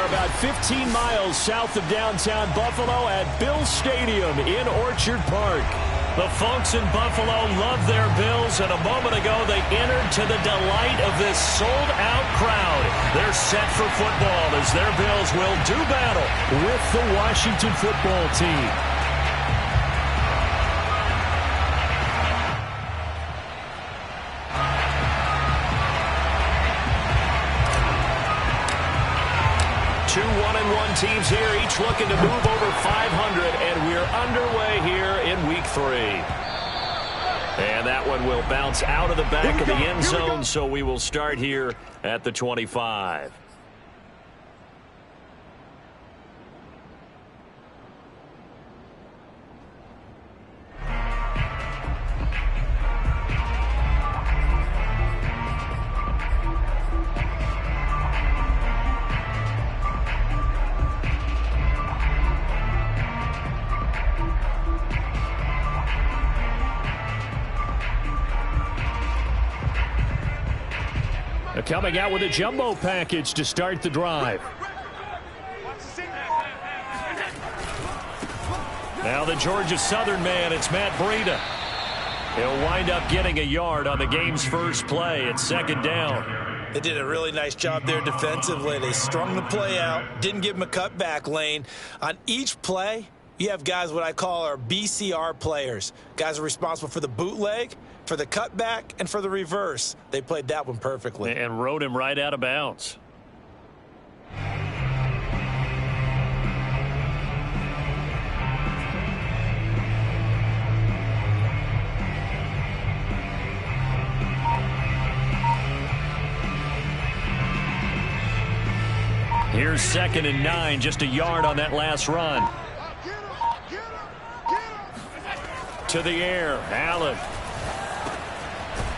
are about 15 miles south of downtown Buffalo at Bills Stadium in Orchard Park. The folks in Buffalo love their Bills, and a moment ago they entered to the delight of this sold-out crowd. They're set for football as their Bills will do battle with the Washington football team. Two 1-1 teams here, each looking to move over 500, and we're underway here in Week 3. And that one will bounce out of the back of the end zone, so we will start here at the 25. Coming out with a jumbo package to start the drive. Now the Georgia Southern man, it's Matt Breida. He'll wind up getting a yard on the game's first play. It's second down. They did a really nice job there defensively. They strung the play out, didn't give him a cutback lane. On each play, you have guys what I call our BCR players. Guys are responsible for the bootleg, for the cutback, and for the reverse. They played that one perfectly. And rode him right out of bounds. Here's 2nd and 9, just a yard on that last run. To the air, Allen.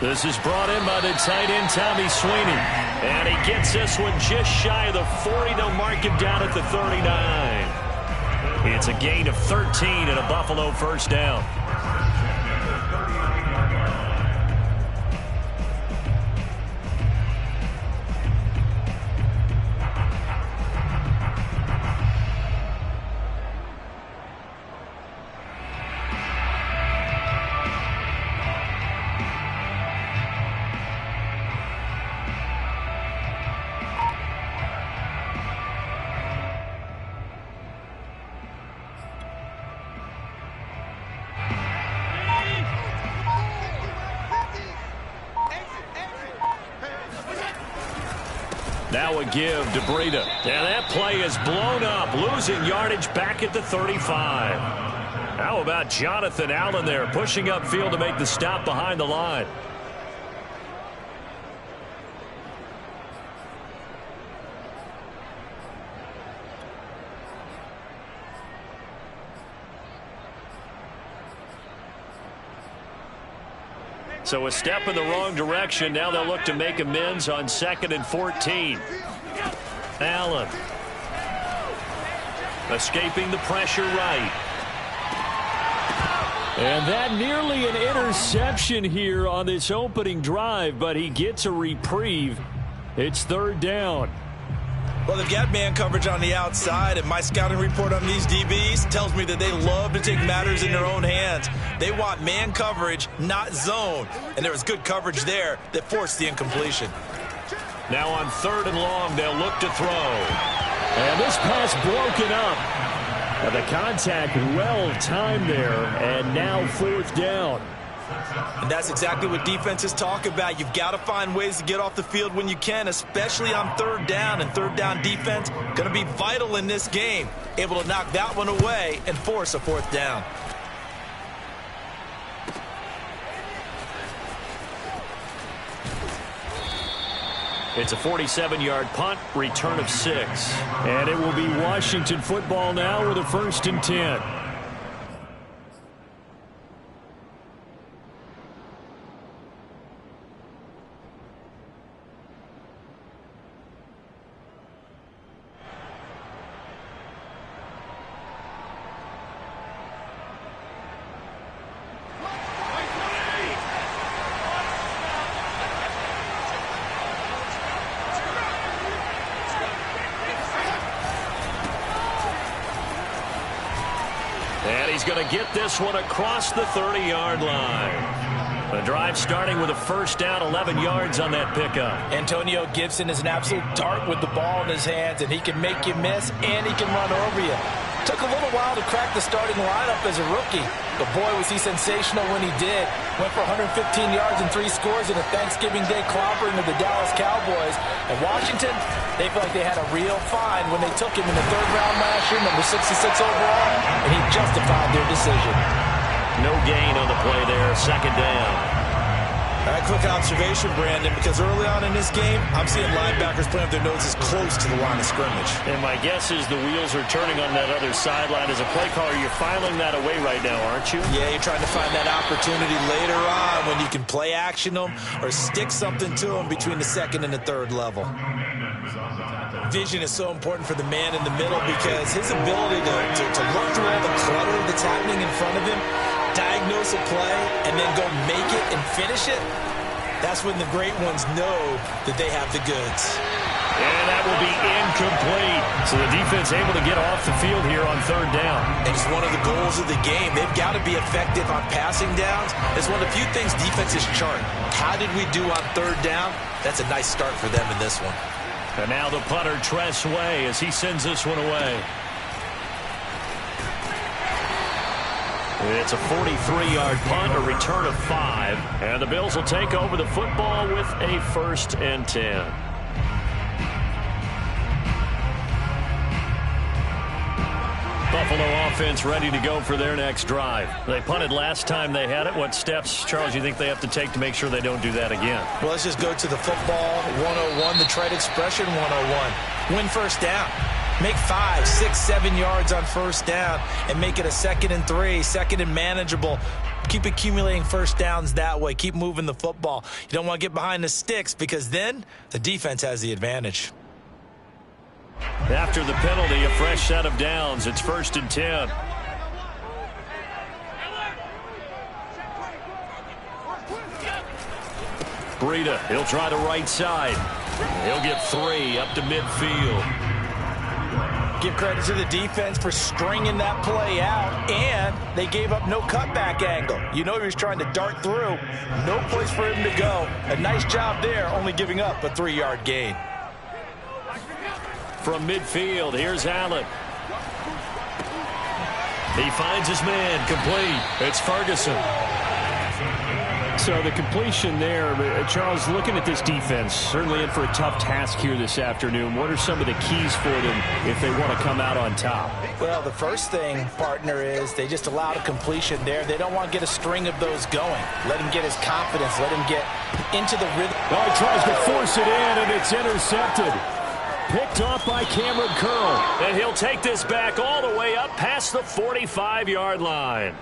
This is brought in by the tight end, Tommy Sweeney. And he gets this one just shy of the 40. They'll mark him down at the 39. It's a gain of 13 and a Buffalo first down. Now a give to Breida. And that play is blown up, losing yardage back at the 35. How about Jonathan Allen there, pushing upfield to make the stop behind the line. So a step in the wrong direction. Now they'll look to make amends on 2nd and 14. Allen. Escaping the pressure right. And that nearly an interception here on this opening drive, but he gets a reprieve. It's 3rd down. Well, they've got man coverage on the outside, and my scouting report on these DBs tells me that they love to take matters in their own hands. They want man coverage, not zone. And there was good coverage there that forced the incompletion. Now on 3rd and long, they'll look to throw. And this pass broken up. And the contact well timed there, and now 4th down. And that's exactly what defenses talk about. You've got to find ways to get off the field when you can, especially on 3rd down. And 3rd down defense going to be vital in this game. Able to knock that one away and force a 4th down. It's a 47-yard punt, return of 6. And it will be Washington football now with a 1st and 10. he's going to get this one across the 30-yard line. The drive starting with a first down, 11 yards on that pickup. Antonio Gibson is an absolute dart with the ball in his hands, and he can make you miss, and he can run over you. Took a little while to crack the starting lineup as a rookie, but boy, was he sensational when he did. Went for 115 yards and 3 scores in a Thanksgiving Day clobbering of the Dallas Cowboys. And Washington, they felt like they had a real find when they took him in the 3rd round last year, number 66 overall, and he justified their decision. No gain on the play there, 2nd down. All right, quick observation, Brandon, because early on in this game, I'm seeing linebackers playing with their noses close to the line of scrimmage. And my guess is the wheels are turning on that other sideline. As a play caller, you're filing that away right now, aren't you? Yeah, you're trying to find that opportunity later on when you can play action them or stick something to them between the 2nd and the 3rd level. Vision is so important for the man in the middle because his ability to look through all the clutter that's happening in front of him, diagnose a play, and then go make it and finish it, that's when the great ones know that they have the goods. And that will be incomplete. So the defense able to get off the field here on 3rd down. And it's one of the goals of the game. They've got to be effective on passing downs. It's one of the few things defenses chart. How did we do on 3rd down? That's a nice start for them in this one. And now the punter, Tress Way, as he sends this one away. It's a 43-yard punt, a return of 5. And the Bills will take over the football with a 1st and 10. Buffalo offense ready to go for their next drive. They punted last time they had it. What steps, Charles, you think they have to take to make sure they don't do that again? Well, let's just go to the football 101, the trade expression 101. Win 1st down. Make 5, 6, 7 yards on 1st down and make it a 2nd and 3, 2nd and manageable. Keep accumulating 1st downs that way. Keep moving the football. You don't want to get behind the sticks because then the defense has the advantage. After the penalty, a fresh set of downs. It's 1st and 10. Breida, he'll try the right side. He'll get 3 up to midfield. Give credit to the defense for stringing that play out, and they gave up no cutback angle. You know he was trying to dart through. No place for him to go. A nice job there, only giving up a 3-yard gain. From midfield, here's Allen. He finds his man, complete. It's Ferguson. So the completion there, Charles, looking at this defense, certainly in for a tough task here this afternoon. What are some of the keys for them if they want to come out on top? Well, the first thing, partner, is they just allowed a completion there. They don't want to get a string of those going. Let him get his confidence. Let him get into the rhythm. Oh, he tries to force it in, and it's intercepted. Picked off by Cameron Curl. And he'll take this back all the way up past the 45-yard line.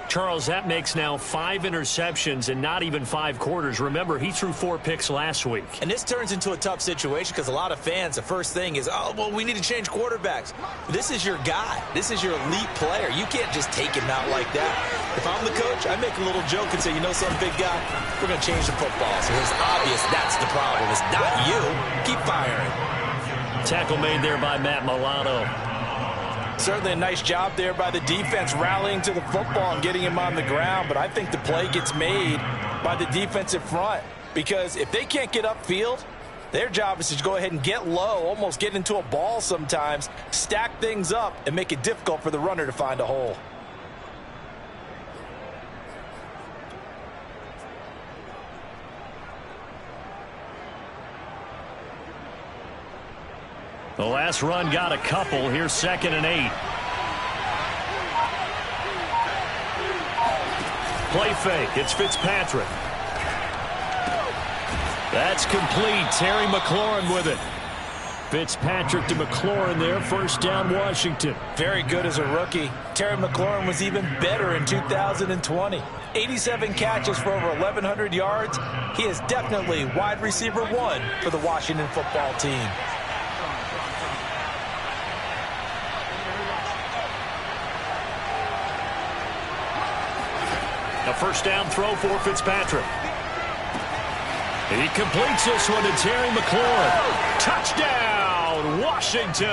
Charles, that makes now 5 interceptions and not even 5 quarters. Remember, he threw 4 picks last week. And this turns into a tough situation because a lot of fans, the first thing is, oh, well, we need to change quarterbacks. This is your guy. This is your elite player. You can't just take him out like that. If I'm the coach, I make a little joke and say, you know some big guy, we're going to change the football. So it's obvious that's the problem. It's not you. Keep firing. Tackle made there by Matt Milano. Certainly a nice job there by the defense rallying to the football and getting him on the ground, but I think the play gets made by the defensive front because if they can't get upfield, their job is to go ahead and get low, almost get into a ball sometimes, stack things up, and make it difficult for the runner to find a hole. The last run got a couple. Here's 2nd and 8. Play fake. It's Fitzpatrick. That's complete. Terry McLaurin with it. Fitzpatrick to McLaurin there. 1st down, Washington. Very good as a rookie. Terry McLaurin was even better in 2020. 87 catches for over 1,100 yards. He is definitely wide receiver 1 for the Washington football team. A 1st down throw for Fitzpatrick. He completes this one to Terry McLaurin. Touchdown, Washington.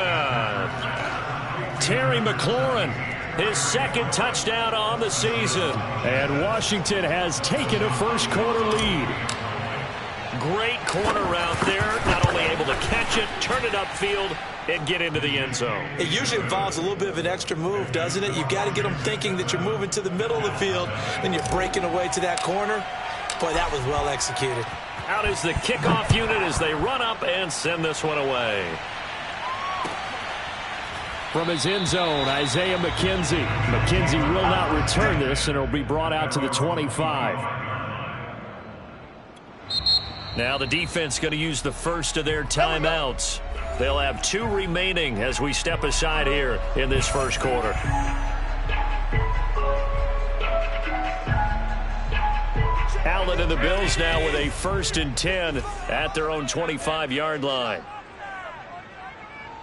Terry McLaurin his second touchdown on the season. And Washington has taken a first-quarter lead. Great corner route there. Not only able to catch it, turn it upfield, and get into the end zone. It usually involves a little bit of an extra move, doesn't it? You've got to get them thinking that you're moving to the middle of the field, and you're breaking away to that corner. Boy, that was well executed. Out is the kickoff unit as they run up and send this one away. From his end zone, Isaiah McKenzie. McKenzie will not return this, and it will be brought out to the 25. Now the defense going to use the first of their timeouts. They'll have 2 remaining as we step aside here in this first quarter. Allen and the Bills now with a 1st and 10 at their own 25-yard line.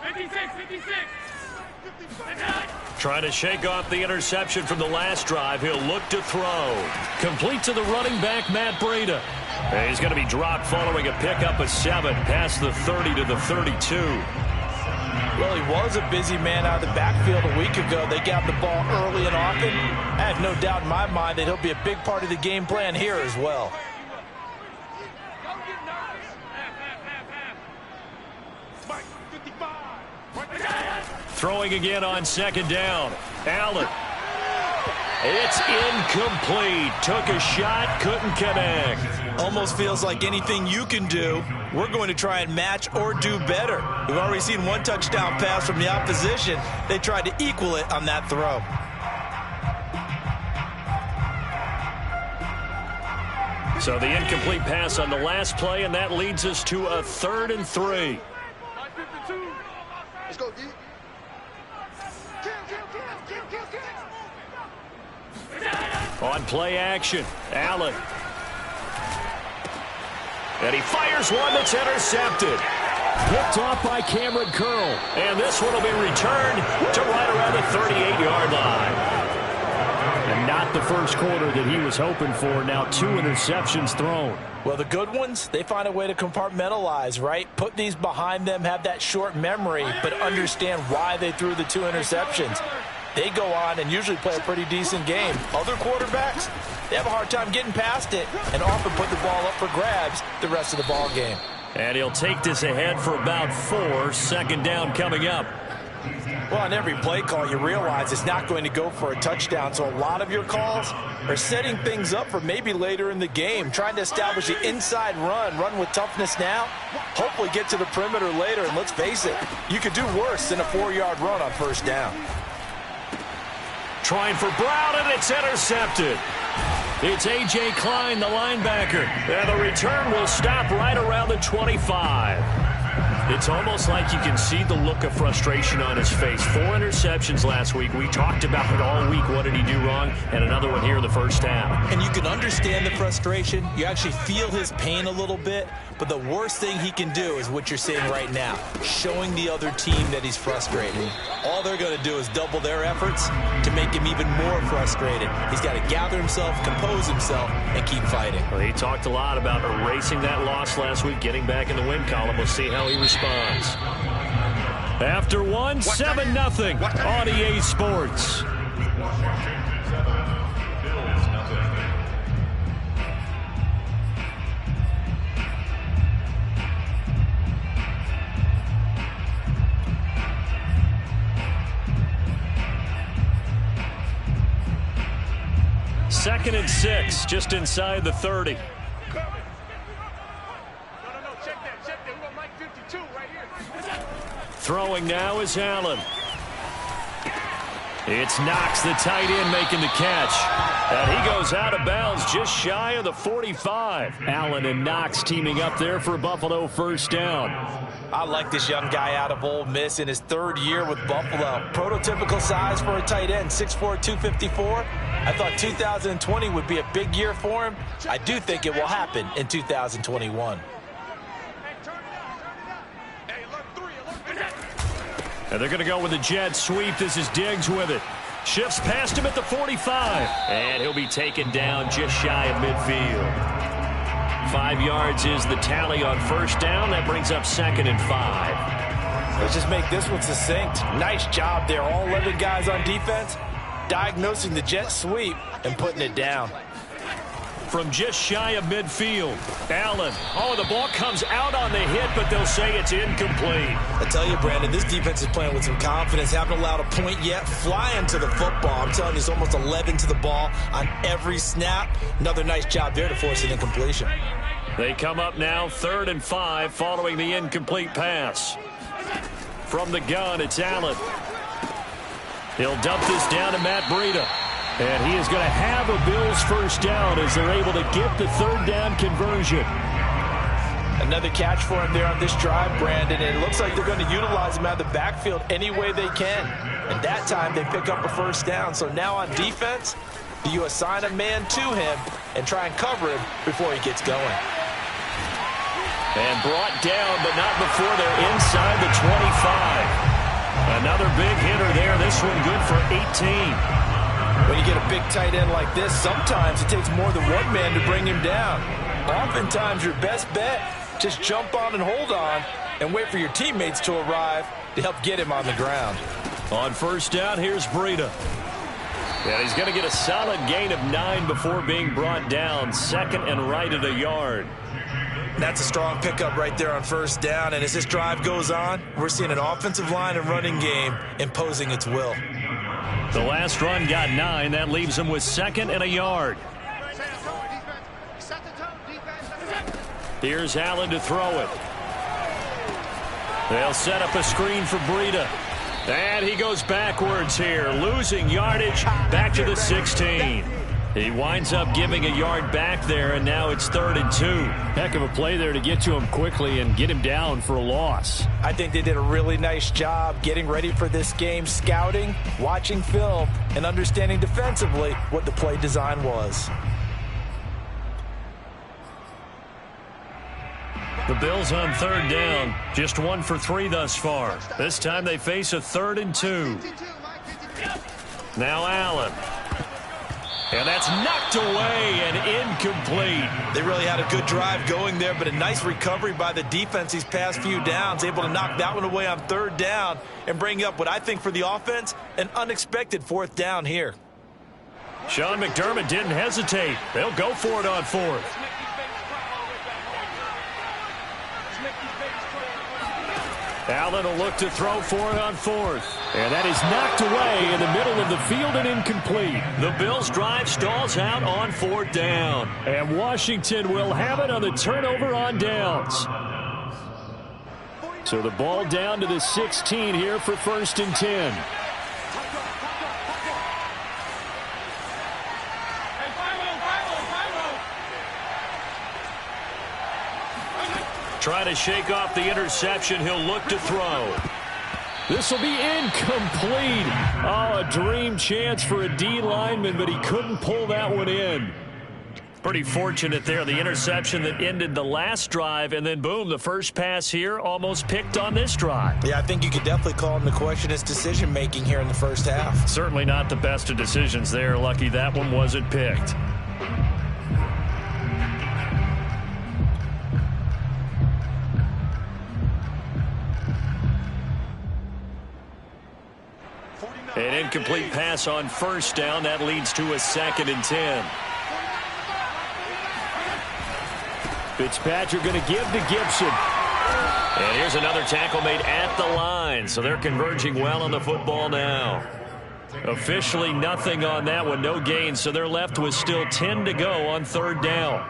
56. Trying to shake off the interception from the last drive. He'll look to throw. Complete to the running back, Matt Breida. And he's going to be dropped following a pickup of 7 past the 30 to the 32. Well, he was a busy man out of the backfield a week ago. They got the ball early and often. I have no doubt in my mind that he'll be a big part of the game plan here as well. Throwing again on 2nd down. Allen. It's incomplete. Took a shot, couldn't connect. Almost feels like anything you can do, we're going to try and match or do better. We've already seen 1 touchdown pass from the opposition. They tried to equal it on that throw. So the incomplete pass on the last play, and that leads us to a 3rd and 3. Let's go, D. On play action, Allen. And he fires one that's intercepted. Picked off by Cameron Curl. And this one will be returned to right around the 38-yard line. And not the first quarter that he was hoping for. Now 2 interceptions thrown. Well, the good ones, they find a way to compartmentalize, right? Put these behind them, have that short memory, but understand why they threw the 2 interceptions. They go on and usually play a pretty decent game. Other quarterbacks, they have a hard time getting past it and often put the ball up for grabs the rest of the ball game. And he'll take this ahead for about 4. 2nd down coming up. Well, on every play call, you realize it's not going to go for a touchdown. So a lot of your calls are setting things up for maybe later in the game, trying to establish the inside run with toughness now, hopefully get to the perimeter later. And let's face it, you could do worse than a 4-yard run on 1st down. Trying for Brown, and it's intercepted. It's A.J. Klein, the linebacker. And the return will stop right around the 25. It's almost like you can see the look of frustration on his face. 4 interceptions last week. We talked about it all week. What did he do wrong? And another one here in the 1st half. And you can understand the frustration. You actually feel his pain a little bit. But the worst thing he can do is what you're saying right now, showing the other team that he's frustrated. All they're going to do is double their efforts to make him even more frustrated. He's got to gather himself, compose himself, and keep fighting. Well, he talked a lot about erasing that loss last week, getting back in the win column. We'll see how he responds. After 1, 7-0 on EA Sports. Second and 6, just inside the 30. Throwing now is Allen. It's Knox, the tight end, making the catch. And he goes out of bounds just shy of the 45. Allen and Knox teaming up there for Buffalo 1st down. I like this young guy out of Ole Miss in his 3rd year with Buffalo. Prototypical size for a tight end, 6'4", 254. I thought 2020 would be a big year for him. I do think it will happen in 2021. And they're going to go with a jet sweep. This is Diggs with it. Shifts past him at the 45. And he'll be taken down just shy of midfield. 5 yards is the tally on 1st down. That brings up 2nd and 5. Let's just make this one succinct. Nice job there. All 11 guys on defense. diagnosing the jet sweep and putting it down. From just shy of midfield, Allen. Oh, the ball comes out on the hit, but they'll say it's incomplete. I tell you, Brandon, this defense is playing with some confidence. Haven't allowed a point yet. Flying to the football. I'm telling you, it's almost 11 to the ball on every snap. Another nice job there to force an incompletion. They come up now 3rd and 5 following the incomplete pass. From the gun, it's Allen. He'll dump this down to Matt Breida. And he is going to have a Bills first down as they're able to get the 3rd down conversion. Another catch for him there on this drive, Brandon. And it looks like they're going to utilize him out of the backfield any way they can. And that time they pick up a first down. So now on defense, you assign a man to him and try and cover him before he gets going. And brought down, but not before they're inside the 25. Another big hitter there. This one good for 18. When you get a big tight end like this, sometimes it takes more than one man to bring him down. Oftentimes, your best bet, just jump on and hold on and wait for your teammates to arrive to help get him on the ground. On first down, here's Breida. And he's going to get a solid gain of 9 before being brought down. 2nd and right at a yard. That's a strong pickup right there on first down. And as this drive goes on, we're seeing an offensive line and running game imposing its will. The last run got 9. That leaves him with 2nd and a yard. Here's Allen to throw it. They'll set up a screen for Breida. And he goes backwards here, losing yardage back to the 16. He winds up giving a yard back there, and now it's 3rd and 2. Heck of a play there to get to him quickly and get him down for a loss. I think they did a really nice job getting ready for this game, scouting, watching film, and understanding defensively what the play design was. The Bills on 3rd down, just 1 for 3 thus far. This time they face a 3rd and 2. Now Allen. And that's knocked away and incomplete. They really had a good drive going there, but a nice recovery by the defense these past few downs, able to knock that one away on 3rd down and bring up what I think for the offense, an unexpected 4th down here. Sean McDermott didn't hesitate. They'll go for it on 4th. Allen will look to throw for it on 4th. And that is knocked away in the middle of the field and incomplete. The Bills' drive stalls out on 4th down. And Washington will have it on the turnover on downs. So the ball down to the 16 here for 1st and 10. Trying to shake off the interception. He'll look to throw. This will be incomplete. Oh, a dream chance for a D lineman, but he couldn't pull that one in. Pretty fortunate there. The interception that ended the last drive, and then boom, the first pass here almost picked on this drive. Yeah, I think you could definitely call him to question his decision-making here in the first half. Certainly not the best of decisions there. Lucky that one wasn't picked. An incomplete pass on first down. That leads to a 2nd and 10. Fitzpatrick going to give to Gibson. And here's another tackle made at the line. So they're converging well on the football now. Officially nothing on that one. No gain. So they're left with still 10 to go on 3rd down.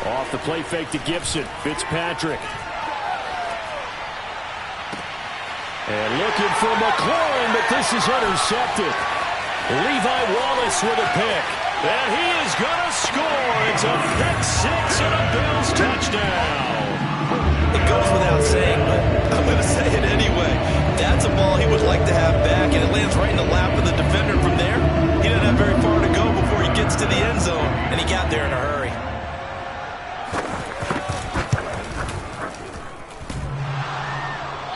Off the play fake to Gibson. Fitzpatrick. And looking for McLaurin, but this is intercepted. Levi Wallace with a pick. And he is going to score. It's a pick 6 and a Bills touchdown. It goes without saying, but I'm going to say it anyway. That's a ball he would like to have back, and it lands right in the lap of the defender from there. He doesn't have very far to go before he gets to the end zone, and he got there in a hurry.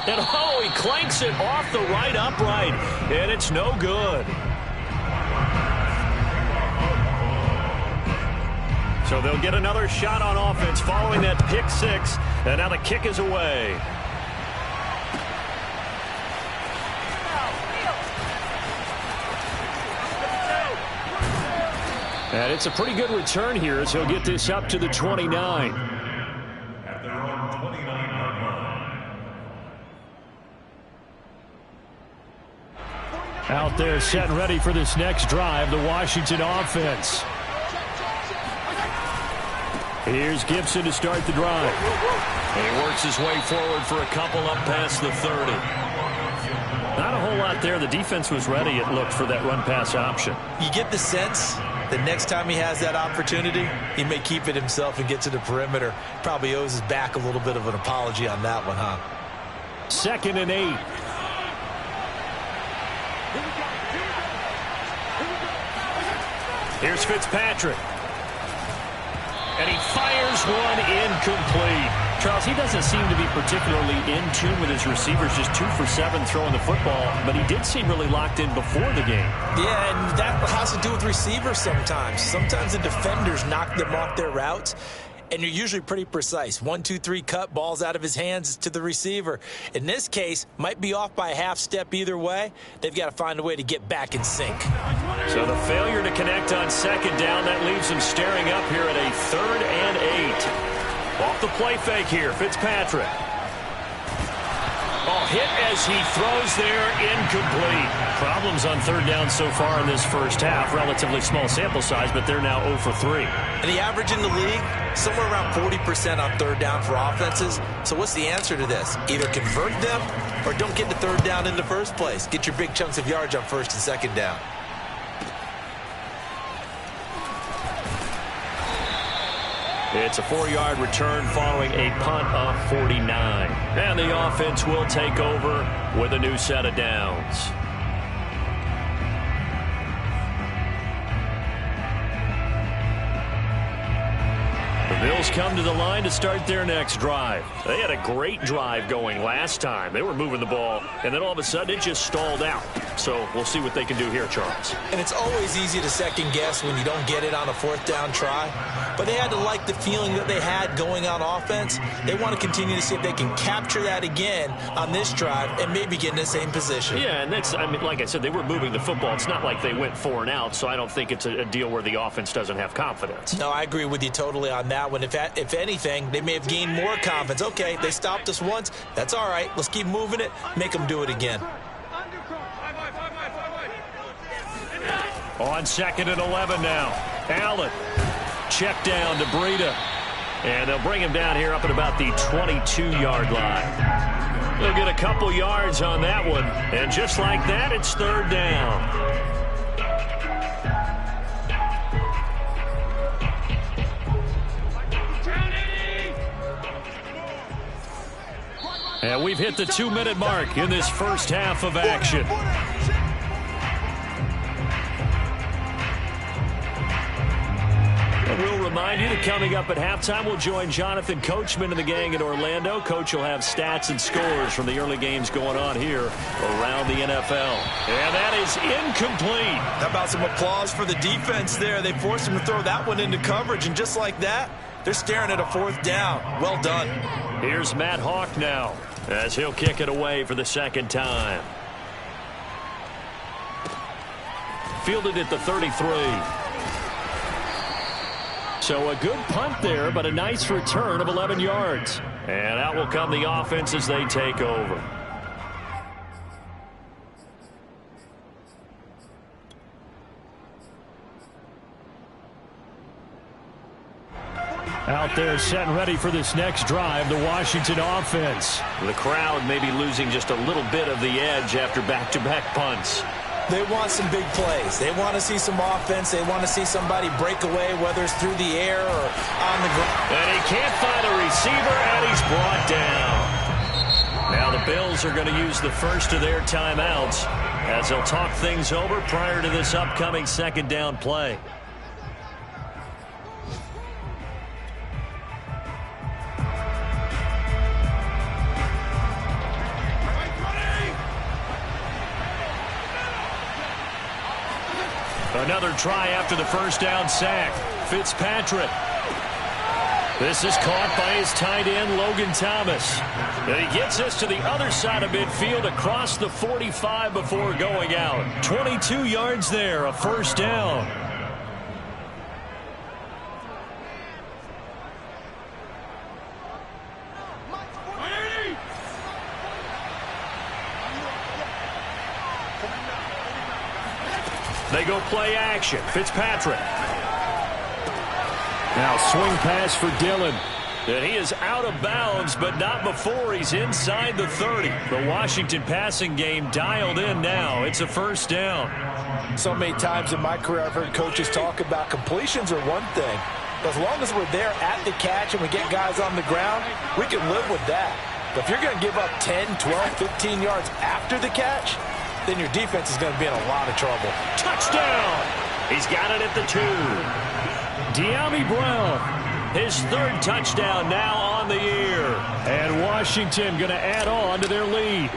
And oh, he clanks it off the right upright, and it's no good. So they'll get another shot on offense following that pick six. And now the kick is away. And it's a pretty good return here as he'll get this up to the 29. At their own 29-yard line. Out there set and ready for this next drive, the Washington offense. Here's Gibson to start the drive. He works his way forward for a couple up past the 30. Not a whole lot there. The defense was ready, it looked, for that run-pass option. You get the sense that next time he has that opportunity, he may keep it himself and get to the perimeter. Probably owes his back a little bit of an apology on that one, huh? 2nd and 8. Here's Fitzpatrick. And he fires one incomplete. Charles, he doesn't seem to be particularly in tune with his receivers, just 2 for 7 throwing the football, but he did seem really locked in before the game. Yeah, and that has to do with receivers sometimes. Sometimes the defenders knock them off their routes, and you're usually pretty precise. 1, 2, 3 cut, balls out of his hands to the receiver. In this case, might be off by a half step either way. They've got to find a way to get back in sync. So the failure to connect on 2nd down, that leaves him staring up here at a 3rd and 8. Off the play fake here, Fitzpatrick. Oh, hit as he throws there, incomplete. Problems on 3rd down so far in this first half. Relatively small sample size, but they're now 0 for 3. And the average in the league, somewhere around 40% on 3rd down for offenses. So what's the answer to this? Either convert them or don't get to 3rd down in the first place. Get your big chunks of yards on 1st and 2nd down. It's a 4-yard return following a punt of 49. And the offense will take over with a new set of downs. The Bills come to the line to start their next drive. They had a great drive going last time. They were moving the ball, and then all of a sudden it just stalled out. So we'll see what they can do here, Charles. And it's always easy to second guess when you don't get it on a 4th down try. But they had to like the feeling that they had going on offense. They want to continue to see if they can capture that again on this drive and maybe get in the same position. Yeah, and that's, I mean, like I said, they were moving the football. It's not like they went 4 and out, so I don't think it's a deal where the offense doesn't have confidence. No, I agree with you totally on that one. If anything, they may have gained more confidence. Okay, they stopped us once. That's all right. Let's keep moving it. Make them do it again. On 2nd and 11 now. Allen. Check down to Breida. And they'll bring him down here up at about the 22-yard line. They'll get a couple yards on that one. And just like that, it's 3rd down. And we've hit the 2-minute mark in this first half of action. And we'll remind you that coming up at halftime, we'll join Jonathan Coachman and the gang in Orlando. Coach will have stats and scores from the early games going on here around the NFL. And that is incomplete. How about some applause for the defense there? They forced him to throw that one into coverage, and just like that, they're staring at a 4th down. Well done. Here's Matt Hawk now, as he'll kick it away for the 2nd time. Fielded at the 33. So a good punt there, but a nice return of 11 yards. And out will come the offense as they take over. Out there set and ready for this next drive, the Washington offense. The crowd may be losing just a little bit of the edge after back-to-back punts. They want some big plays. They want to see some offense. They want to see somebody break away, whether it's through the air or on the ground. And he can't find a receiver, and he's brought down. Now the Bills are going to use the first of their timeouts as they'll talk things over prior to this upcoming 2nd down play. Another try after the first down sack. Fitzpatrick. This is caught by his tight end, Logan Thomas. And he gets this to the other side of midfield across the 45 before going out. 22 yards there, a first down. They go play action. Fitzpatrick. Now swing pass for Dillon. And he is out of bounds, but not before he's inside the 30. The Washington passing game dialed in now. It's a first down. So many times in my career I've heard coaches talk about completions are one thing. But as long as we're there at the catch and we get guys on the ground, we can live with that. But if you're going to give up 10, 12, 15 yards after the catch, then your defense is going to be in a lot of trouble. Touchdown! He's got it at the 2. De'Ami Brown, his third touchdown now on the year. And Washington going to add on to their lead.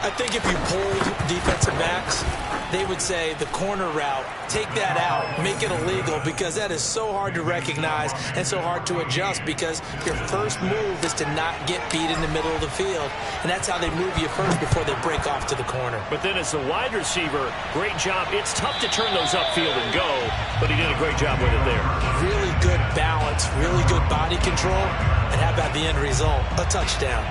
I think if you polled defensive backs, they would say the corner route, take that out, make it illegal, because that is so hard to recognize and so hard to adjust, because your first move is to not get beat in the middle of the field. And that's how they move you first before they break off to the corner. But then as the wide receiver, great job. It's tough to turn those upfield and go, but he did a great job with it there. Really good balance, really good body control, and how about the end result? A touchdown.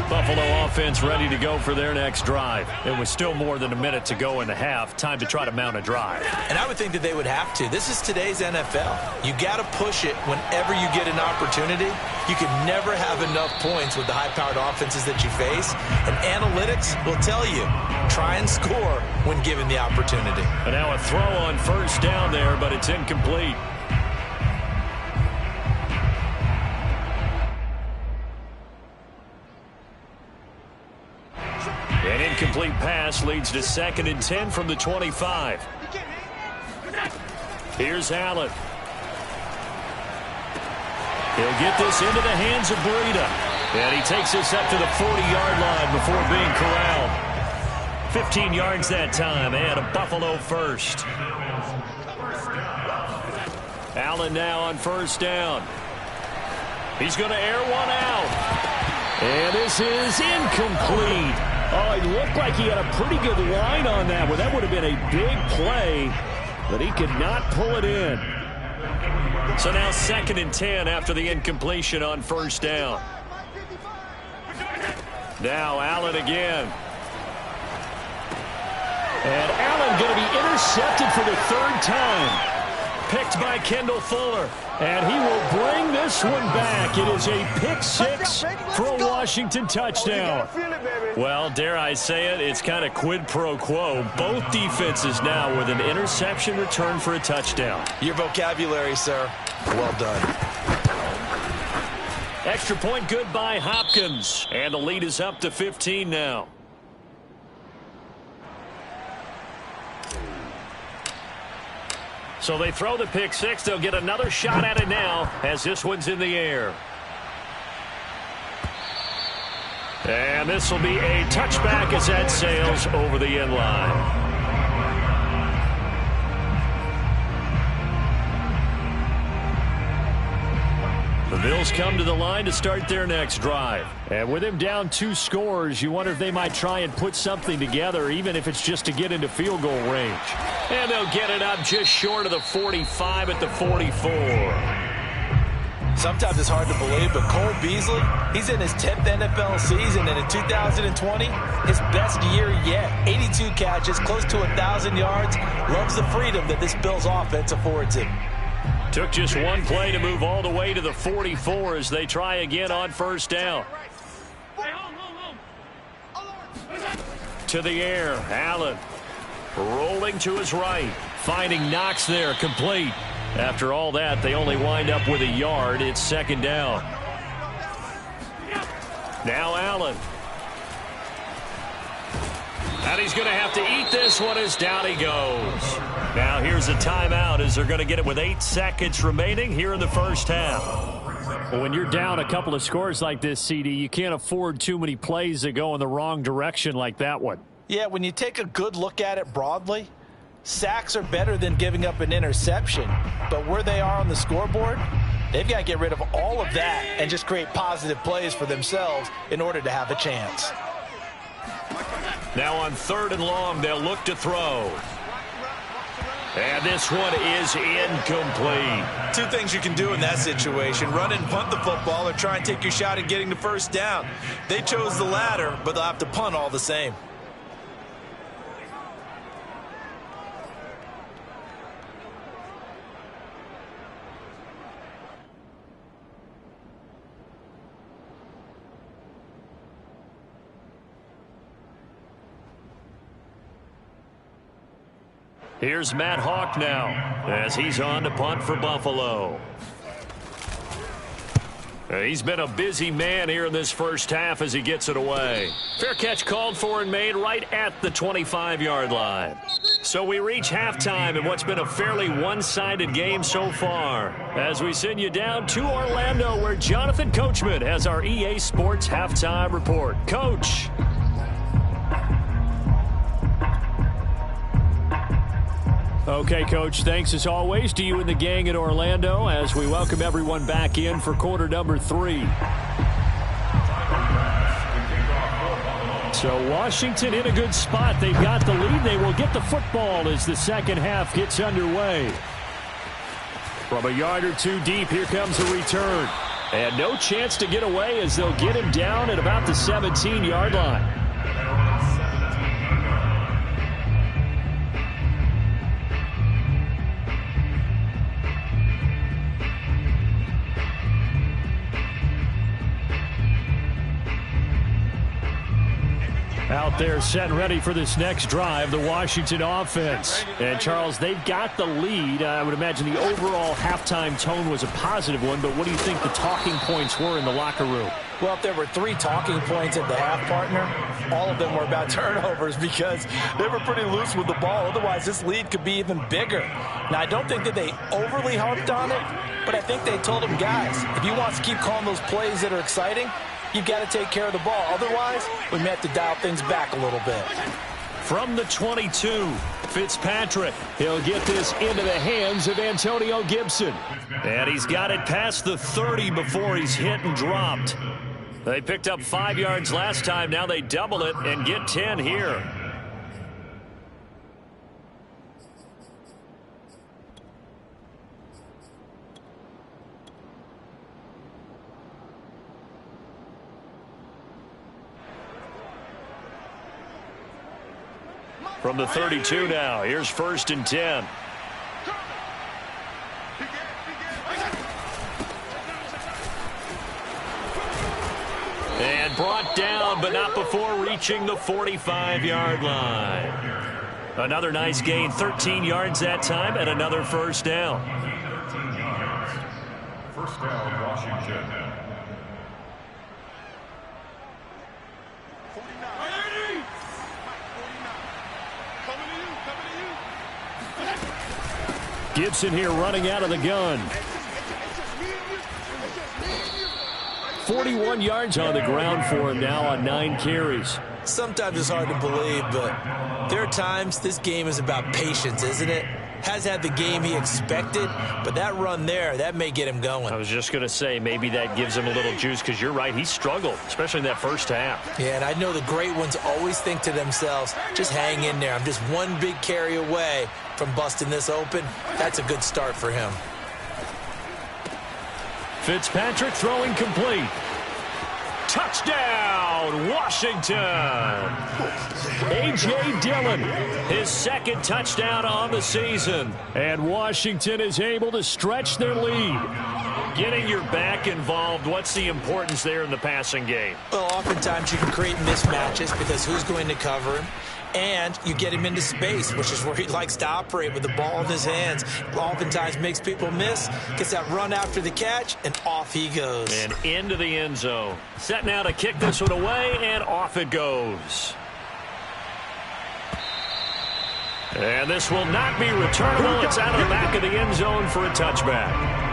Buffalo offense ready to go for their next drive. It was still more than a minute to go in the half. Time to try to mount a drive. And I would think that they would have to. This is today's NFL. You got to push it whenever you get an opportunity. You can never have enough points with the high-powered offenses that you face. And analytics will tell you, try and score when given the opportunity. And now a throw on first down there, but it's incomplete. An incomplete pass leads to 2nd and 10 from the 25. Here's Allen. He'll get this into the hands of Breida. And he takes this up to the 40-yard line before being corralled. 15 yards that time, and a Buffalo first. Allen now on first down. He's going to air one out. And this is incomplete. Oh, it looked like he had a pretty good line on that one. That would have been a big play, but he could not pull it in. So now 2nd and 10 after the incompletion on first down. Now Allen again. And Allen going to be intercepted for the 3rd time. Picked by Kendall Fuller. And he will bring this one back. It is a pick 6 for a Washington touchdown. Well, dare I say it, it's kind of quid pro quo. Both defenses now with an interception return for a touchdown. Your vocabulary, sir. Well done. Extra point good by Hopkins. And the lead is up to 15 now. So they throw the pick 6. They'll get another shot at it now as this one's in the air. And this will be a touchback as that sails over the end line. The Bills come to the line to start their next drive. And with him down 2 scores, you wonder if they might try and put something together, even if it's just to get into field goal range. And they'll get it up just short of the 45 at the 44. Sometimes it's hard to believe, but Cole Beasley, he's in his 10th NFL season, and in 2020, his best year yet. 82 catches, close to 1,000 yards. Loves the freedom that this Bills offense affords him. Took just one play to move all the way to the 44 as they try again on first down. To the air, Allen rolling to his right, finding Knox there, complete. After all that, they only wind up with a yard. It's 2nd down. Now Allen. And he's going to have to eat this one as down he goes. Now here's a timeout as they're going to get it with 8 seconds remaining here in the first half. Well, when you're down a couple of scores like this, CD, you can't afford too many plays that go in the wrong direction like that one. Yeah, when you take a good look at it broadly, sacks are better than giving up an interception. But where they are on the scoreboard, they've got to get rid of all of that and just create positive plays for themselves in order to have a chance. Now on 3rd and long, they'll look to throw. And this one is incomplete. 2 things you can do in that situation: run and punt the football, or try and take your shot at getting the first down. They chose the latter, but they'll have to punt all the same. Here's Matt Hawk now as he's on to punt for Buffalo. He's been a busy man here in this first half as he gets it away. Fair catch called for and made right at the 25-yard line. So we reach halftime in what's been a fairly one-sided game so far, as we send you down to Orlando, where Jonathan Coachman has our EA Sports halftime report. Coach. Okay, Coach, thanks as always to you and the gang in Orlando as we welcome everyone back in for quarter number 3. So Washington in a good spot. They've got the lead. They will get the football as the second half gets underway. From a yard or 2 deep, here comes a return. And no chance to get away as they'll get him down at about the 17-yard line. Out there set and ready for this next drive, the Washington offense. And, Charles, they've got the lead. I would imagine the overall halftime tone was a positive one, but what do you think the talking points were in the locker room? Well, if there were 3 talking points at the half, partner, all of them were about turnovers because they were pretty loose with the ball. Otherwise, this lead could be even bigger. Now, I don't think that they overly harped on it, but I think they told them, guys, if you want to keep calling those plays that are exciting, you've got to take care of the ball. Otherwise, we may have to dial things back a little bit. From the 22, Fitzpatrick. He'll get this into the hands of Antonio Gibson. And he's got it past the 30 before he's hit and dropped. They picked up 5 yards last time. Now they double it and get 10 here. From the 32 now, here's 1st and 10. And brought down, but not before reaching the 45-yard line. Another nice gain, 13 yards that time, and another first down. 13 yards. First down, Washington. Gibson here running out of the gun. 41 yards on the ground for him now on 9 carries. Sometimes it's hard to believe, but there are times this game is about patience, isn't it? Has had the game he expected, but that run there, that may get him going. I was just going to say maybe that gives him a little juice because you're right, he struggled, especially in that first half. Yeah, and I know the great ones always think to themselves, just hang in there. I'm just one big carry away from busting this open. That's a good start for him. Fitzpatrick throwing complete. Touchdown, Washington. A.J. Dillon, his 2nd touchdown on the season. And Washington is able to stretch their lead. Getting your back involved, what's the importance there in the passing game? Well, oftentimes you can create mismatches because who's going to cover him? And you get him into space, which is where he likes to operate with the ball in his hands. Oftentimes makes people miss, gets that run after the catch, and off he goes. And into the end zone. Set now to kick this one away, and off it goes. And this will not be returnable. It's out of the back of the end zone for a touchback.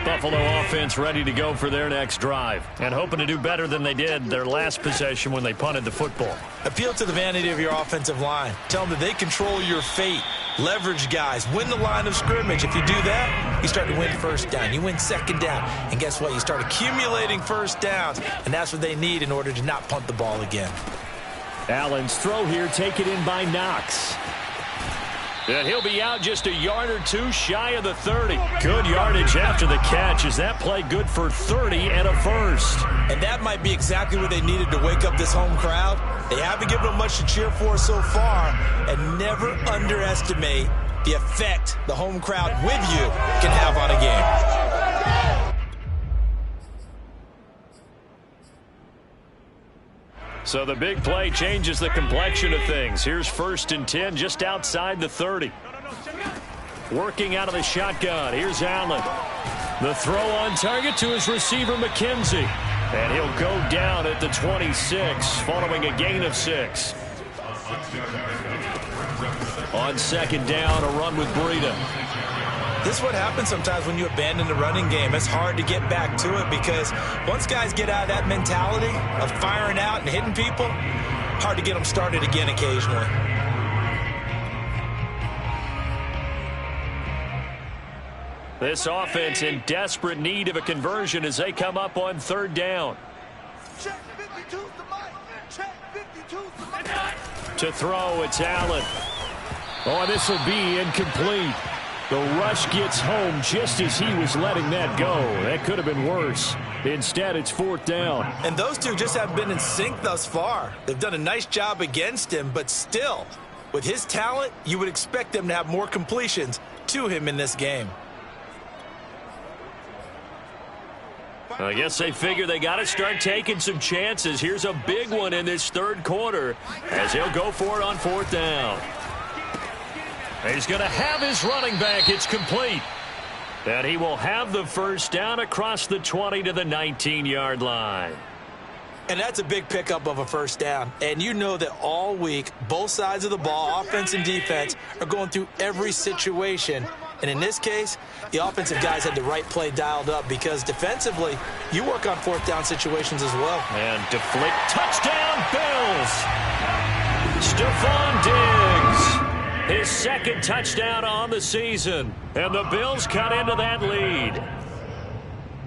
Buffalo offense ready to go for their next drive and hoping to do better than they did their last possession when they punted the football. Appeal to the vanity of your offensive line. Tell them that they control your fate. Leverage guys. Win the line of scrimmage. If you do that, you start to win first down. You win second down. And guess what? You start accumulating first downs. And that's what they need in order to not punt the ball again. Allen's throw here taken in by Knox. And he'll be out just a yard or two shy of the 30. Good yardage after the catch. Is that play good for 30 and a first? And that might be exactly what they needed to wake up this home crowd. They haven't given them much to cheer for so far. And never underestimate the effect the home crowd with you can have on a game. So the big play changes the complexion of things. Here's 1st and 10 just outside the 30. Working out of the shotgun. Here's Allen. The throw on target to his receiver, McKenzie. And he'll go down at the 26 following a gain of 6. On 2nd down, a run with Breida. This is what happens sometimes when you abandon the running game. It's hard to get back to it because once guys get out of that mentality of firing out and hitting people, hard to get them started again occasionally. This offense in desperate need of a conversion as they come up on 3rd down. To throw, it's Allen. Oh, this will be incomplete. The rush gets home just as he was letting that go. That could have been worse. Instead, it's 4th down. And those two just haven't been in sync thus far. They've done a nice job against him, but still, with his talent, you would expect them to have more completions to him in this game. I guess they figure they got to start taking some chances. Here's a big one in this 3rd quarter as he'll go for it on 4th down. He's going to have his running back. It's complete. And he will have the first down across the 20 to the 19-yard line. And that's a big pickup of a first down. And you know that all week, both sides of the ball, offense and defense, are going through every situation. And in this case, the offensive guys had the right play dialed up because defensively, you work on 4th down situations as well. And deflect. Touchdown, Bills. Stephon Diggs. His 2nd touchdown on the season. And the Bills cut into that lead.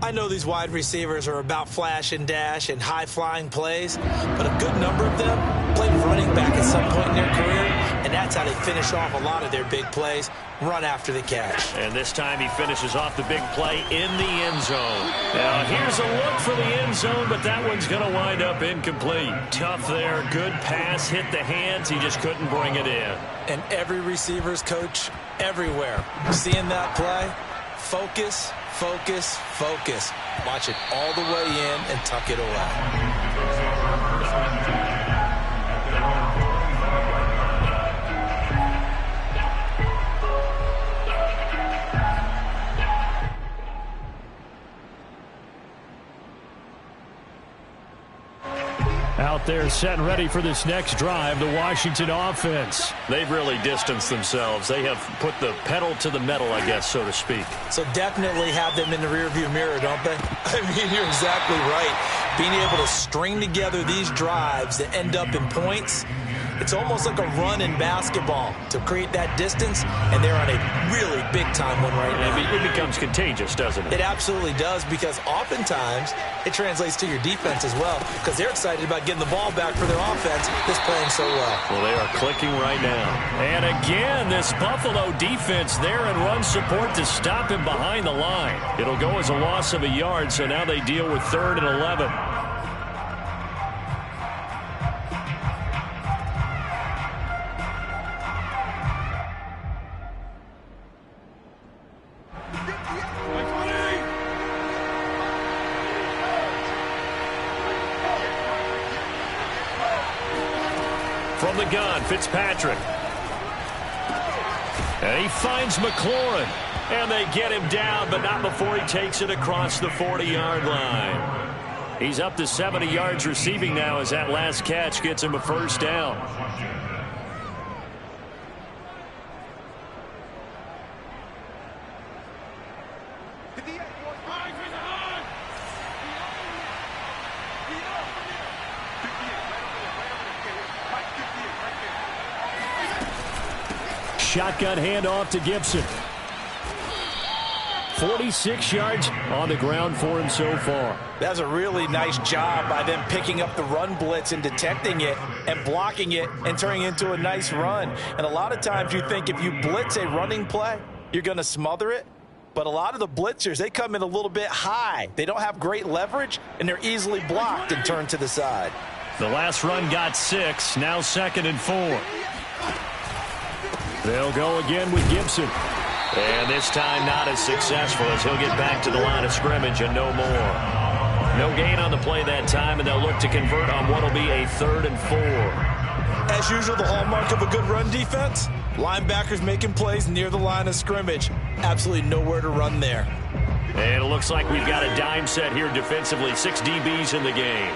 I know these wide receivers are about flash and dash and high-flying plays, but a good number of them played running back at some point in their career, and that's how they finish off a lot of their big plays, run after the catch. And this time he finishes off the big play in the end zone. Now here's a look for the end zone, but that one's going to wind up incomplete. Tough there, good pass, hit the hands, he just couldn't bring it in. And every receiver's coach everywhere, seeing that play, focus, focus, focus. Watch it all the way in and tuck it away. Out there set and ready for this next drive, the Washington offense. They've really distanced themselves. They have put the pedal to the metal, I guess, so to speak. So definitely have them in the rearview mirror, don't they? I mean, you're exactly right. Being able to string together these drives that end up in points, it's almost like a run in basketball to create that distance, and they're on a really big-time one right now. It becomes contagious, doesn't it? It absolutely does, because oftentimes it translates to your defense as well, because they're excited about getting the ball back for their offense that's playing so well. Well, they are clicking right now. And again, this Buffalo defense there in run support to stop him behind the line. It'll go as a loss of a yard, so now they deal with 3rd and 11. From the gun, Fitzpatrick. And he finds McLaurin. And they get him down, but not before he takes it across the 40-yard line. He's up to 70 yards receiving now as that last catch gets him a first down. Shotgun handoff to Gibson. 46 yards on the ground for him so far. That was a really nice job by them picking up the run blitz and detecting it and blocking it and turning it into a nice run. And a lot of times you think if you blitz a running play, you're going to smother it. But a lot of the blitzers, they come in a little bit high. They don't have great leverage, and they're easily blocked and turned to the side. The last run got 6, now 2nd and 4. They'll go again with Gibson. And this time not as successful as he'll get back to the line of scrimmage and no more. No gain on the play that time, and they'll look to convert on what will be a 3rd and 4. As usual, the hallmark of a good run defense, linebackers making plays near the line of scrimmage. Absolutely nowhere to run there. And it looks like we've got a dime set here defensively. 6 DBs in the game.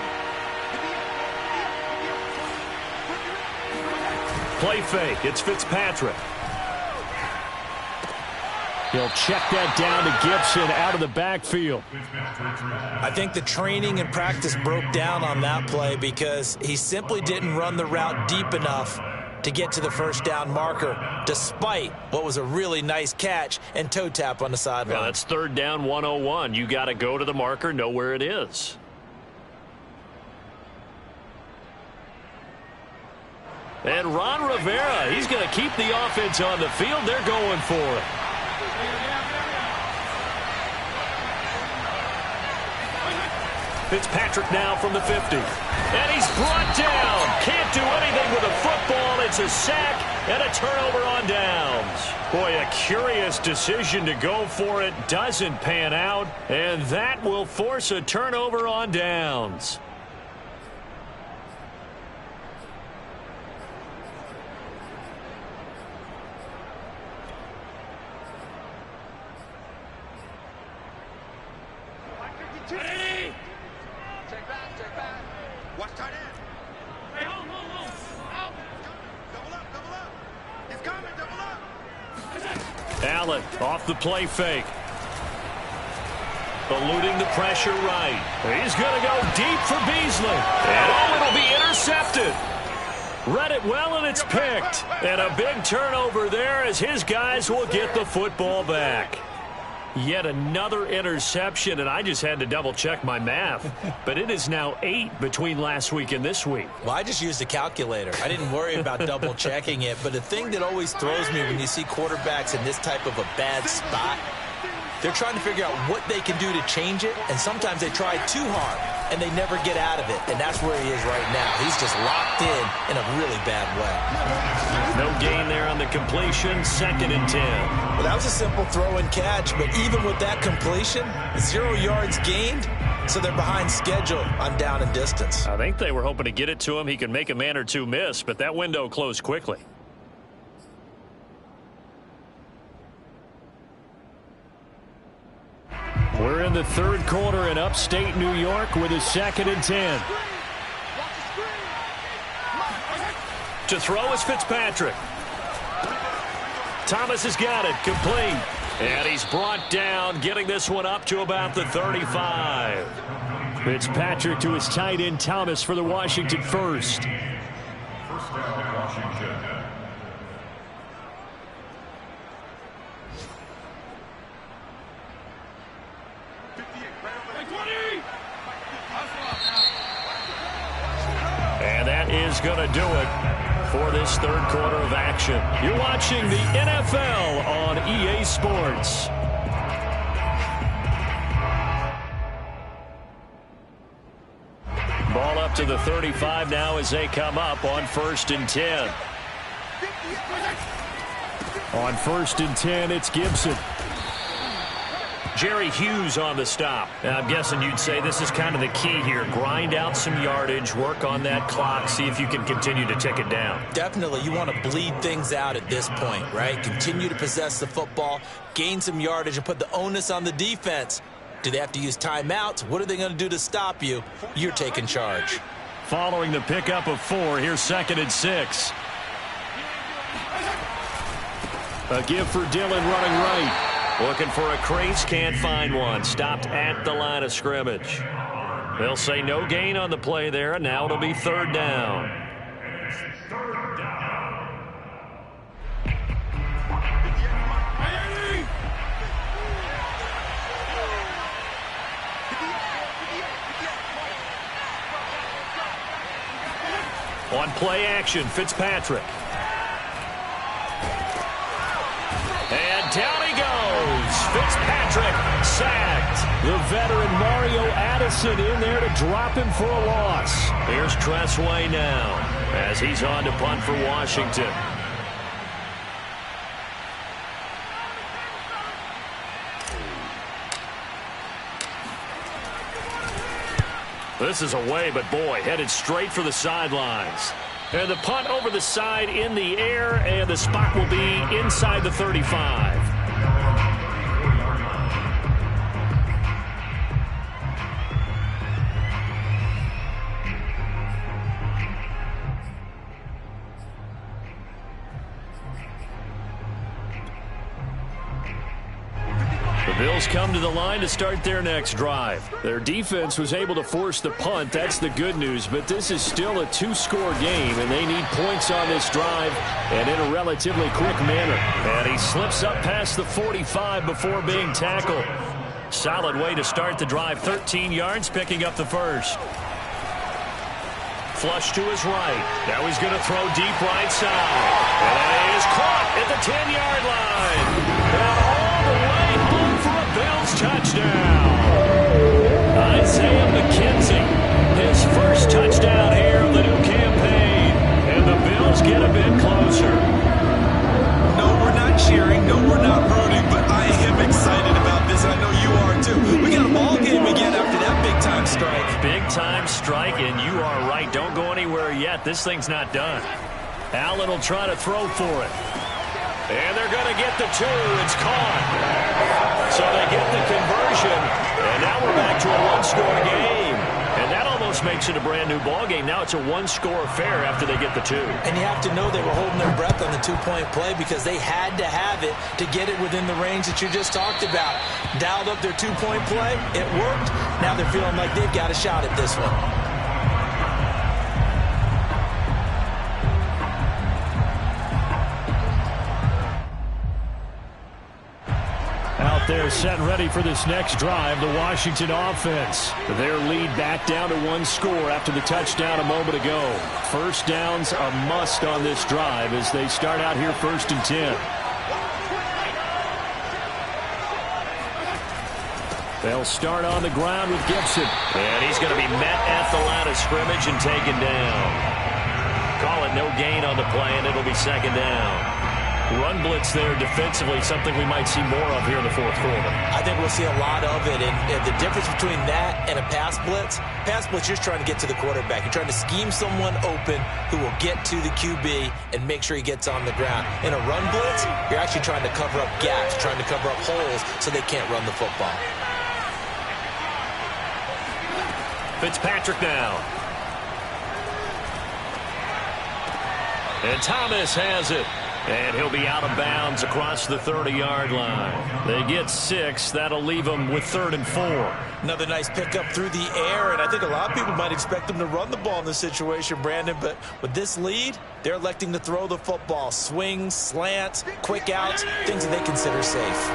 Play fake. It's Fitzpatrick. He'll check that down to Gibson out of the backfield. I think the training and practice broke down on that play because he simply didn't run the route deep enough to get to the first down marker, despite what was a really nice catch and toe tap on the sideline. Yeah, that's 3rd down 101. You got to go to the marker, know where it is. And Ron Rivera, he's going to keep the offense on the field. They're going for it. Fitzpatrick now from the 50. And he's brought down. Can't do anything with a football. It's a sack and a turnover on downs. Boy, a curious decision to go for it. Doesn't pan out. And that will force a turnover on downs. Allen off the play fake. Eluding the pressure right. He's going to go deep for Beasley. And it'll be intercepted. Read it well, and it's picked. And a big turnover there as his guys will get the football back. Yet another interception, and I just had to double-check my math. But it is now 8 between last week and this week. Well, I just used a calculator. I didn't worry about double-checking it. But the thing that always throws me when you see quarterbacks in this type of a bad spot, they're trying to figure out what they can do to change it, and sometimes they try too hard, and they never get out of it. And that's where he is right now. He's just locked in a really bad way. No gain there on the completion, 2nd and 10. Well, that was a simple throw and catch, but even with that completion, 0 yards gained, so they're behind schedule on down and distance. I think they were hoping to get it to him. He could make a man or two miss, but that window closed quickly. We're in the 3rd quarter in upstate New York with a 2nd and 10. To throw is Fitzpatrick. Thomas has got it, complete. And he's brought down, getting this one up to about the 35. Fitzpatrick to his tight end Thomas for the Washington first. First down, Washington. And that is going to do it for this 3rd quarter of action. You're watching the NFL on EA Sports. Ball up to the 35 now as they come up on 1st and 10. On 1st and 10, it's Gibson. Jerry Hughes on the stop. I'm guessing you'd say this is kind of the key here. Grind out some yardage, work on that clock, see if you can continue to tick it down. Definitely, you want to bleed things out at this point, right? Continue to possess the football, gain some yardage, and put the onus on the defense. Do they have to use timeouts? What are they going to do to stop you? You're taking charge. Following the pickup of 4, here's 2nd and 6. A give for Dillon running right. Looking for a crease, can't find one. Stopped at the line of scrimmage. They'll say no gain on the play there, and now it'll be 3rd down. On play action, Fitzpatrick. And down he goes. Fitzpatrick sacked. The veteran Mario Addison in there to drop him for a loss. Here's Tressway now as he's on to punt for Washington. This is away, but boy, headed straight for the sidelines. And the punt over the side in the air, and the spot will be inside the 35. The Bills come to the line to start their next drive. Their defense was able to force the punt. That's the good news, but this is still a 2-score game, and they need points on this drive and in a relatively quick manner. And he slips up past the 45 before being tackled. Solid way to start the drive. 13 yards, picking up the first. Flush to his right. Now he's going to throw deep right side. And it is caught at the 10-yard line. And all the way home for a Bills touchdown. Isaiah McKenzie, his first touchdown here of the new campaign. And the Bills get a bit closer. No, we're not cheering. No, we're not rooting. But I am excited about this. I know you are too. We got a ball game again after that big-time strike. Big-time strike, and you are right. Don't go anywhere yet. This thing's not done. Allen will try to throw for it. And they're going to get the 2. It's caught. So they get the conversion. And now we're back to a 1-score game. And that almost makes it a brand-new ball game. Now it's a 1-score affair after they get the 2. And you have to know they were holding their breath on the 2-point play because they had to have it to get it within the range that you just talked about. Dialed up their 2-point play. It worked. Now they're feeling like they've got a shot at this one. Out there set and ready for this next drive, the Washington offense. Their lead back down to 1 score after the touchdown a moment ago. First down's a must on this drive as they start out here 1st and 10. They'll start on the ground with Gibson. And he's going to be met at the line of scrimmage and taken down. Call it no gain on the play, and it'll be 2nd down. Run blitz there defensively, something we might see more of here in the 4th quarter. I think we'll see a lot of it, and the difference between that and a pass blitz, you're just trying to get to the quarterback. You're trying to scheme someone open who will get to the QB and make sure he gets on the ground. In a run blitz, you're actually trying to cover up gaps, trying to cover up holes so they can't run the football. Fitzpatrick now. And Thomas has it. And he'll be out of bounds across the 30-yard line. They get 6. That'll leave them with 3rd and 4. Another nice pickup through the air, and I think a lot of people might expect them to run the ball in this situation, Brandon, but with this lead, they're electing to throw the football. Swings, slants, quick outs, things that they consider safe.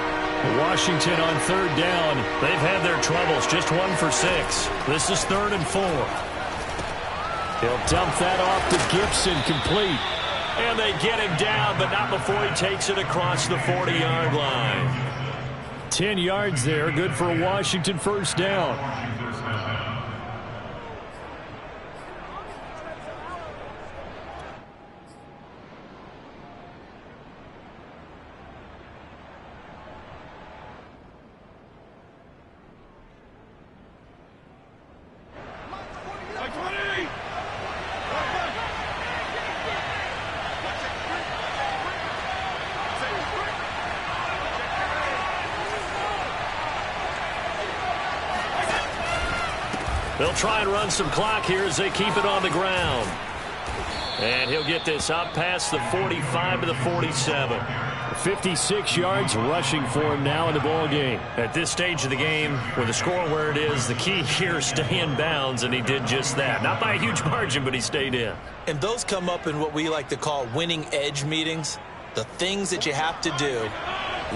Washington on 3rd down. They've had their troubles, just 1 for 6. This is 3rd and 4. He'll dump that off to Gibson, complete. And they get him down, but not before he takes it across the 40-yard line. 10 yards there, good for a Washington 1st down. They'll try and run some clock here as they keep it on the ground. And he'll get this up past the 45 to the 47. 56 yards rushing for him now in the ball game. At this stage of the game, with the score where it is, the key here is stay in bounds, and he did just that. Not by a huge margin, but he stayed in. And those come up in what we like to call winning edge meetings. The things that you have to do,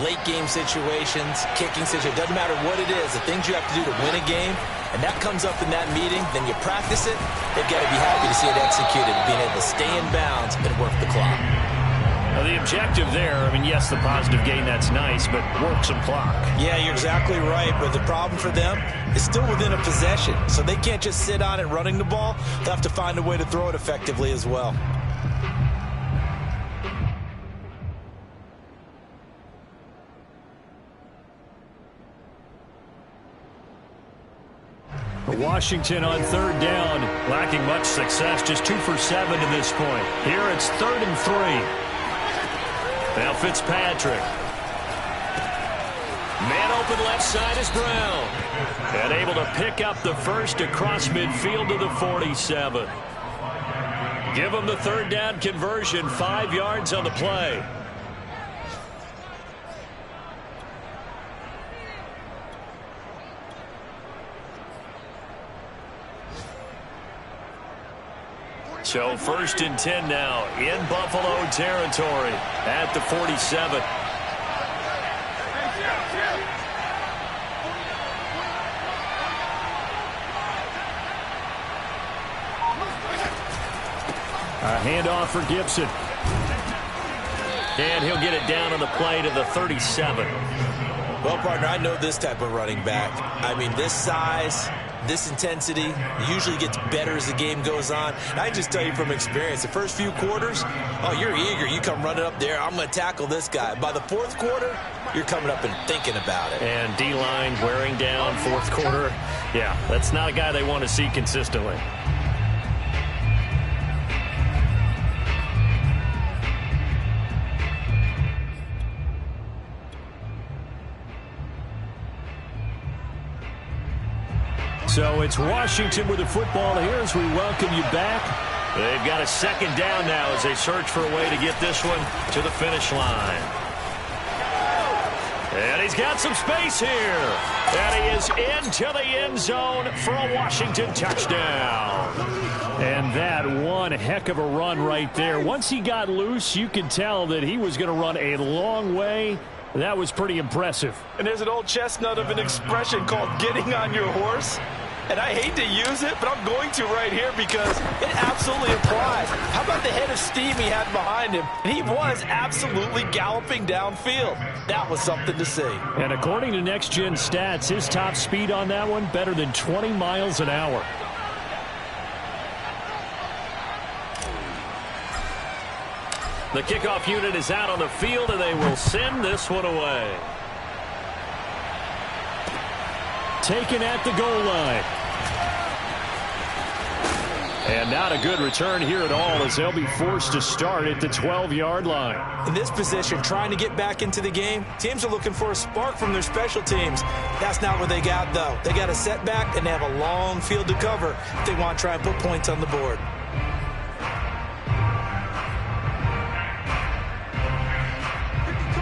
late game situations, kicking situations, doesn't matter what it is, the things you have to do to win a game, and that comes up in that meeting, then you practice it, they've got to be happy to see it executed, being able to stay in bounds and work the clock. Now, the objective there, I mean, yes, the positive gain, that's nice, but work some clock. Yeah, you're exactly right, but the problem for them is still within a possession, so they can't just sit on it running the ball. They'll have to find a way to throw it effectively as well. Washington on third down, lacking much success, just 2 for 7 to this point. Here it's 3rd and 3. Now Fitzpatrick. Man open left side is Brown. And able to pick up the first across midfield to the 47. Give him the third down conversion, 5 yards on the play. So 1st and 10 now in Buffalo territory at the 47. A handoff for Gibson. And he'll get it down on the play to the 37. Well, partner, I know this type of running back. I mean, this size, this intensity usually gets better as the game goes on. And I just tell you from experience, the first few quarters, oh, you're eager. You come running up there, I'm going to tackle this guy. By the 4th quarter, you're coming up and thinking about it. And D-line wearing down 4th quarter. Yeah, that's not a guy they want to see consistently. So it's Washington with the football here as we welcome you back. They've got a 2nd down now as they search for a way to get this one to the finish line. And he's got some space here. And he is into the end zone for a Washington touchdown. And that one heck of a run right there. Once he got loose, you could tell that he was going to run a long way. That was pretty impressive. And there's an old chestnut of an expression called getting on your horse. And I hate to use it, but I'm going to right here because it absolutely applies. How about the head of steam he had behind him? And he was absolutely galloping downfield. That was something to see. And according to Next Gen Stats, his top speed on that one better than 20 miles an hour. The kickoff unit is out on the field, and they will send this one away. Taken at the goal line. And not a good return here at all as they'll be forced to start at the 12-yard line. In this position, trying to get back into the game, teams are looking for a spark from their special teams. That's not what they got, though. They got a setback, and they have a long field to cover if they want to try and put points on the board.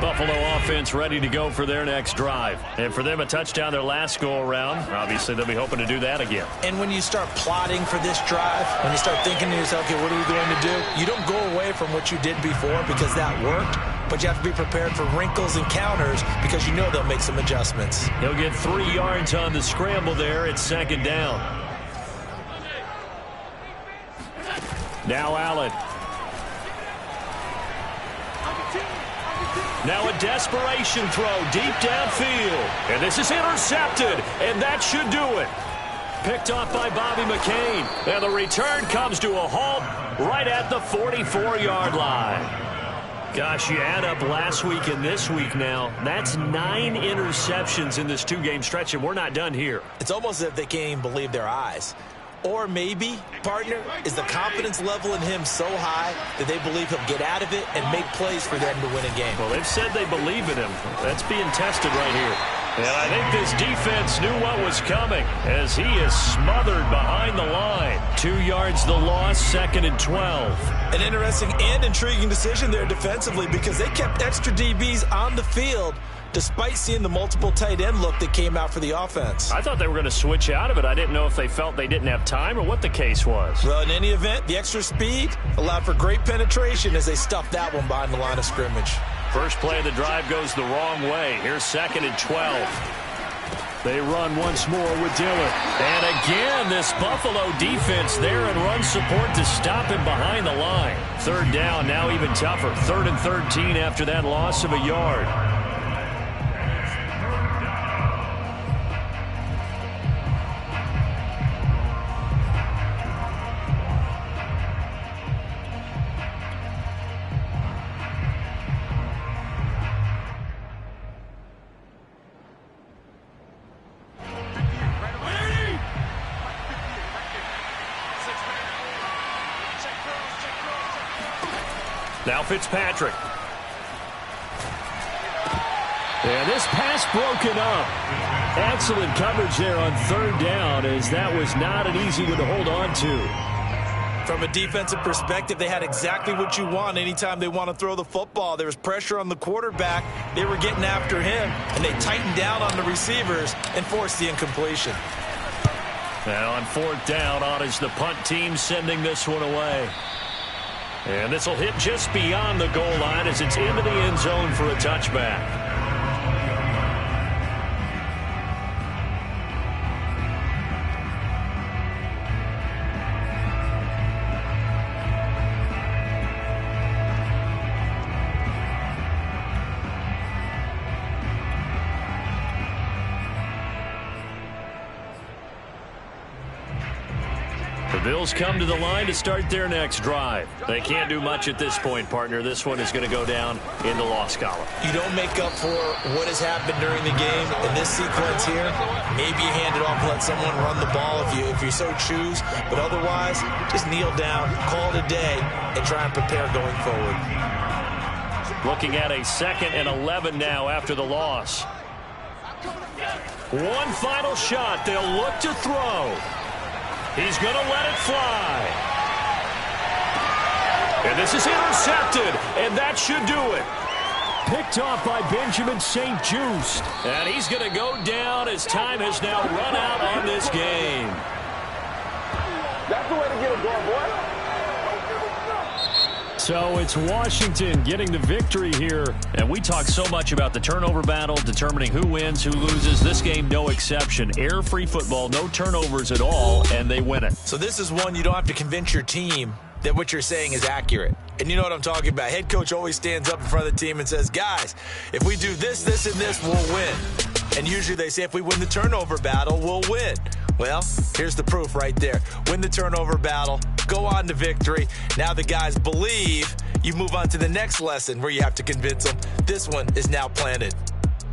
Buffalo offense ready to go for their next drive. And for them, a touchdown their last go-around. Obviously, they'll be hoping to do that again. And when you start plotting for this drive, when you start thinking to yourself, okay, what are we going to do? You don't go away from what you did before because that worked, but you have to be prepared for wrinkles and counters because you know they'll make some adjustments. He'll get 3 yards on the scramble there. It's 2nd down. Now Allen. Now a desperation throw deep downfield. And this is intercepted, and that should do it. Picked off by Bobby McCain. And the return comes to a halt right at the 44-yard line. Gosh, you add up last week and this week now. That's 9 interceptions in this 2-game stretch, and we're not done here. It's almost as if they can't even believe their eyes. Or maybe, partner, is the confidence level in him so high that they believe he'll get out of it and make plays for them to win a game. Well, they've said they believe in him. That's being tested right here. And I think this defense knew what was coming as he is smothered behind the line. 2 yards the loss, 2nd and 12. An interesting and intriguing decision there defensively because they kept extra DBs on the field despite seeing the multiple tight end look that came out for the offense. I thought they were going to switch out of it. I didn't know if they felt they didn't have time or what the case was. Well, in any event, the extra speed allowed for great penetration as they stuffed that one behind the line of scrimmage. First play of the drive goes the wrong way. Here's 2nd and 12. They run once more with Dillard. And again, this Buffalo defense there in run support to stop him behind the line. 3rd down, now even tougher. 3rd and 13 after that loss of a yard. Now Fitzpatrick. And this pass broken up. Excellent coverage there on 3rd down as that was not an easy one to hold on to. From a defensive perspective, they had exactly what you want anytime they want to throw the football. There was pressure on the quarterback. They were getting after him, and they tightened down on the receivers and forced the incompletion. Now on 4th down, on is the punt team sending this one away. And this will hit just beyond the goal line as it's into the end zone for a touchback. The Bills come to the line to start their next drive. They can't do much at this point, partner. This one is going to go down in the loss column. You don't make up for what has happened during the game in this sequence here. Maybe you hand it off and let someone run the ball if you so choose. But otherwise, just kneel down, call it a day, and try and prepare going forward. Looking at a 2nd and 11 now after the loss. One final shot. They'll look to throw. He's going to let it fly. And this is intercepted, and that should do it. Picked off by Benjamin St-Juste. And he's going to go down as time has now run out on this game. That's the way to get it going, boy. So it's Washington getting the victory here. And we talk so much about the turnover battle, determining who wins, who loses. This game, no exception. Air-free football, no turnovers at all, and they win it. So this is one you don't have to convince your team that what you're saying is accurate. And you know what I'm talking about. Head coach always stands up in front of the team and says, guys, if we do this, this, and this, we'll win. And usually they say if we win the turnover battle, we'll win. Well, here's the proof right there. Win the turnover battle, go on to victory. Now the guys believe. You move on to the next lesson where you have to convince them. This one is now planted.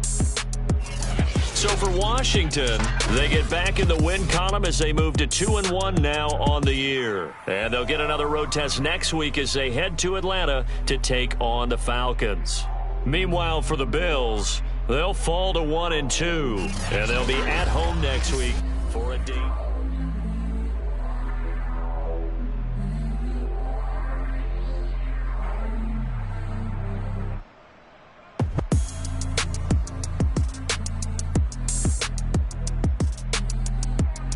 So for Washington, they get back in the win column as they move to 2-1 now on the year. And they'll get another road test next week as they head to Atlanta to take on the Falcons. Meanwhile, for the Bills, they'll fall to 1-2, and they'll be at home next week for a date.